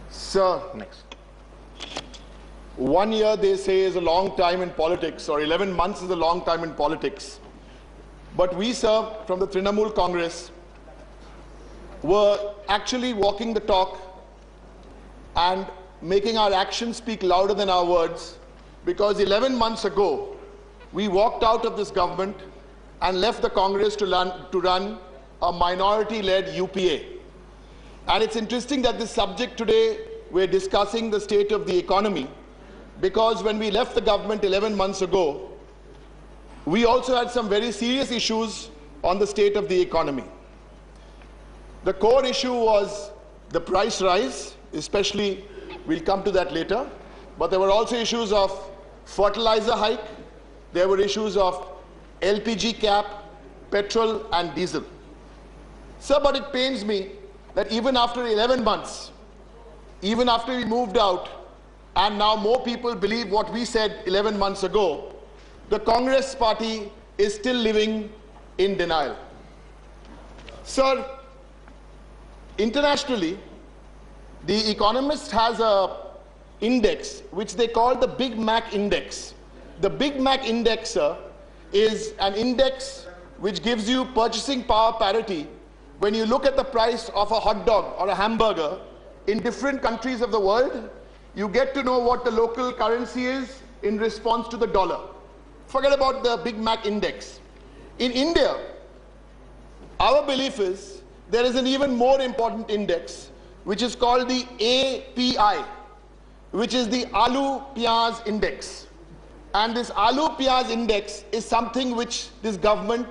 Sir, next. 1 year, they say, is a long time in politics, or 11 months is a long time in politics. But we, sir, from the Trinamool Congress, were actually walking the talk and making our actions speak louder than our words, because 11 months ago, we walked out of this government and left the Congress to run a minority-led UPA. And it's interesting that this subject today, we're discussing the state of the economy, because when we left the government 11 months ago, we also had some very serious issues on the state of the economy. The core issue was the price rise, especially, we'll come to that later, but there were also issues of fertilizer hike, there were issues of LPG cap, petrol and diesel. Sir, but it pains me that even after 11 months, even after we moved out, and now more people believe what we said 11 months ago, the Congress party is still living in denial. Sir, internationally, The Economist has an index which they call the Big Mac Index. The Big Mac Index, sir, is an index which gives you purchasing power parity when you look at the price of a hot dog or a hamburger in different countries of the world. You get to know what the local currency is in response to the dollar. Forget about the Big Mac Index. In India, our belief is there is an even more important index which is called the API, which is the Aloo Pyaz Index. And this Aloo Pyaz Index is something which this government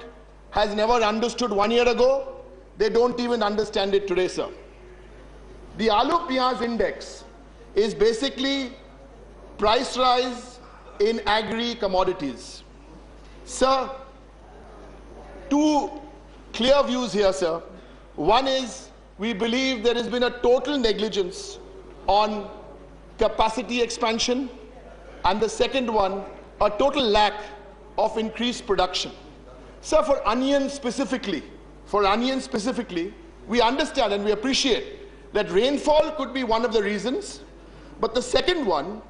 has never understood 1 year ago. They don't even understand it today, sir. The Aloo Pyaz Index is basically price rise in agri commodities. Sir, two clear views here, sir. One is we believe there has been a total negligence on capacity expansion, and the second one, a total lack of increased production. Sir, for onions specifically, we understand and we appreciate that rainfall could be one of the reasons, but the second one,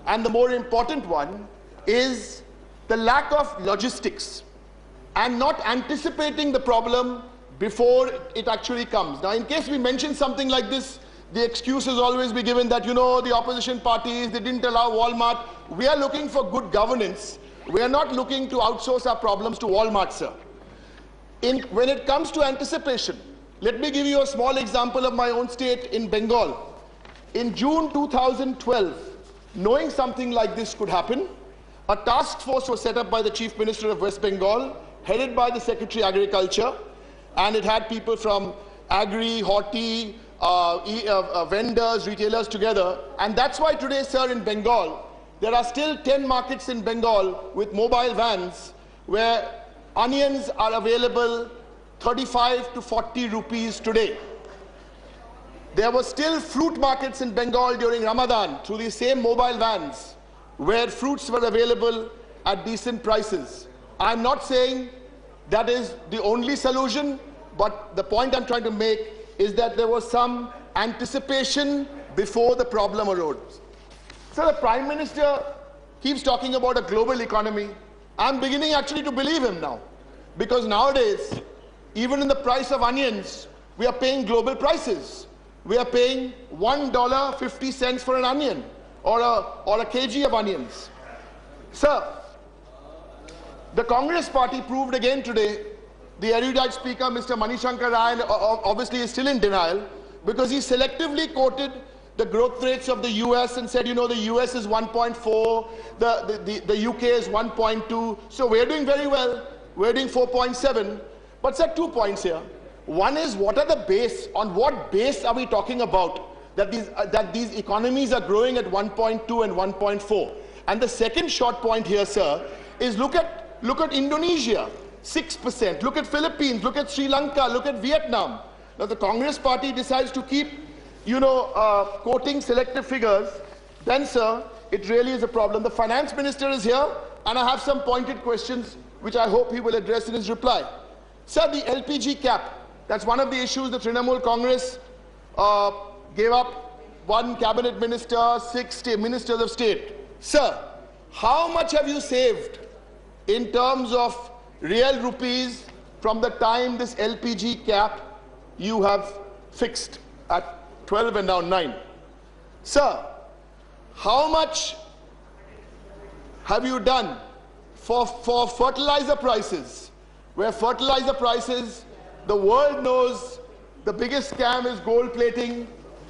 and the more important one, is the lack of logistics and not anticipating the problem before it actually comes. Now, in case we mention something like this, the excuse has always been given that, you know, the opposition parties, they didn't allow Walmart. We are looking for good governance. We are not looking to outsource our problems to Walmart, sir. When it comes to anticipation, let me give you a small example of my own state in Bengal. In June 2012, knowing something like this could happen, a task force was set up by the Chief Minister of West Bengal, headed by the Secretary Agriculture, and it had people from agri, horti, vendors, retailers together. And that's why today, sir, in Bengal, there are still 10 markets in Bengal with mobile vans where onions are available 35 to 40 rupees today. There were still fruit markets in Bengal during Ramadan through these same mobile vans where fruits were available at decent prices. I'm not saying that is the only solution, but the point I'm trying to make is that there was some anticipation before the problem arose. So the Prime Minister keeps talking about a global economy. I'm beginning actually to believe him now, because nowadays, even in the price of onions, we are paying global prices. We are paying $1.50 for an onion or a kg of onions. Sir, the Congress party proved again today. The erudite speaker, Mr. Manishankar Rai, obviously is still in denial because he selectively quoted the growth rates of the US and said, you know, the US is 1.4, the UK is 1.2, so we're doing very well. We're doing 4.7. But sir, 2 points here. One is, what are the base, on what base are we talking about that these economies are growing at 1.2 and 1.4? And the second short point here, sir, is look at Indonesia, 6%. Look at Philippines, look at Sri Lanka, look at Vietnam. Now the Congress party decides to keep, you know, quoting selective figures, then sir, it really is a problem. The finance minister is here, and I have some pointed questions which I hope he will address in his reply. Sir, the LPG cap, that's one of the issues the Trinamool Congress gave up. One cabinet minister, 6 ministers of state. Sir, how much have you saved in terms of real rupees from the time this LPG cap you have fixed at 12 and now 9? Sir, how much have you done for fertilizer prices, where fertilizer prices, the world knows the biggest scam is gold plating,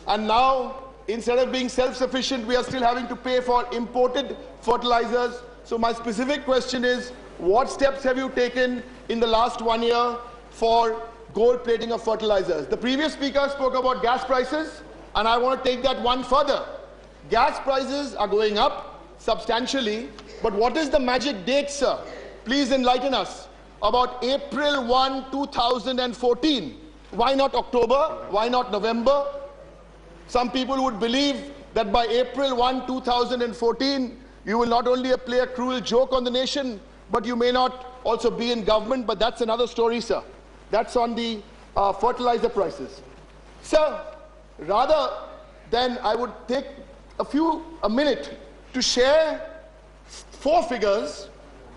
and now instead of being self-sufficient, we are still having to pay for imported fertilizers. So my specific question is, what steps have you taken in the last 1 year for gold plating of fertilizers? The previous speaker spoke about gas prices, and I want to take that one further. Gas prices are going up substantially, but what is the magic date, sir? Please enlighten us about April 1, 2014. Why not October? Why not November? Some people would believe that by April 1, 2014, you will not only play a cruel joke on the nation, but you may not also be in government, but that's another story, sir. That's on the fertilizer prices. Sir, rather than I would take a minute to share 4 figures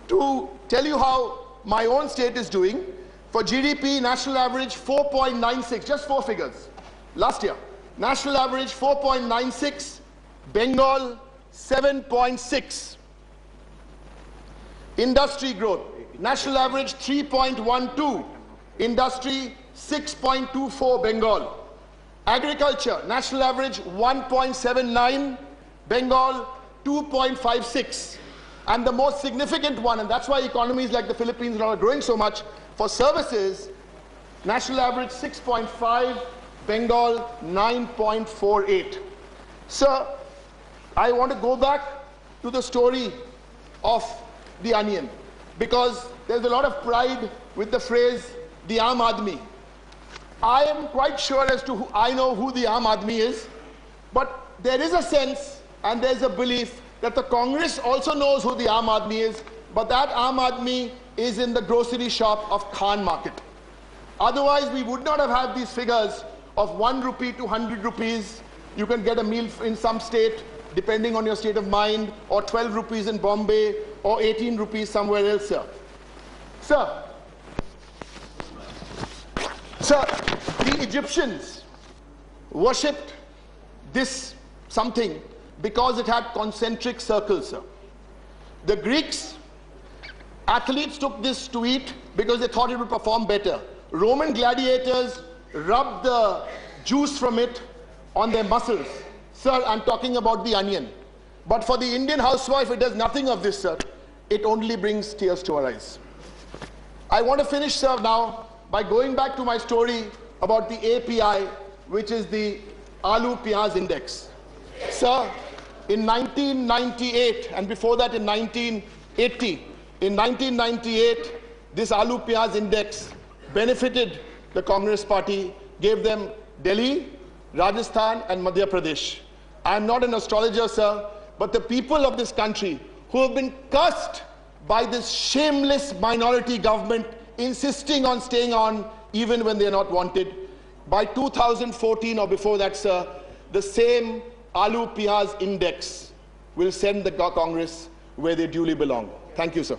to tell you how my own state is doing. For GDP, national average 4.96, just 4 figures. Last year, national average 4.96, Bengal 7.6. Industry growth, national average 3.12, industry 6.24, Bengal. Agriculture, national average 1.79, Bengal 2.56. And the most significant one, and that's why economies like the Philippines are growing so much, for services, national average 6.5, Bengal 9.48. Sir, I want to go back to the story of the onion, because there's a lot of pride with the phrase, the Aam Aadmi. I am quite sure as to I know who the Aam Aadmi is, but there is a sense and there's a belief that the Congress also knows who the Aam Aadmi is, but that Aam Aadmi is in the grocery shop of Khan Market. Otherwise, we would not have had these figures of 1 rupee to 100 rupees. You can get a meal in some state, depending on your state of mind, or 12 rupees in Bombay, or 18 rupees somewhere else, sir. Sir, the Egyptians worshipped this something because it had concentric circles, sir. The Greeks, athletes took this to eat because they thought it would perform better. Roman gladiators rubbed the juice from it on their muscles. Sir, I'm talking about the onion. But for the Indian housewife, it does nothing of this, sir. It only brings tears to her eyes. I want to finish, sir, now by going back to my story about the API, which is the Aloo Pyaz Index. Sir, in 1998, and before that in 1980, in 1998, this Aloo Pyaz Index benefited the Congress Party, gave them Delhi, Rajasthan, and Madhya Pradesh. I am not an astrologer, sir, but the people of this country who have been cursed by this shameless minority government insisting on staying on even when they are not wanted. By 2014 or before that, sir, the same Aloo Pyaz Index will send the Congress where they duly belong. Thank you, sir.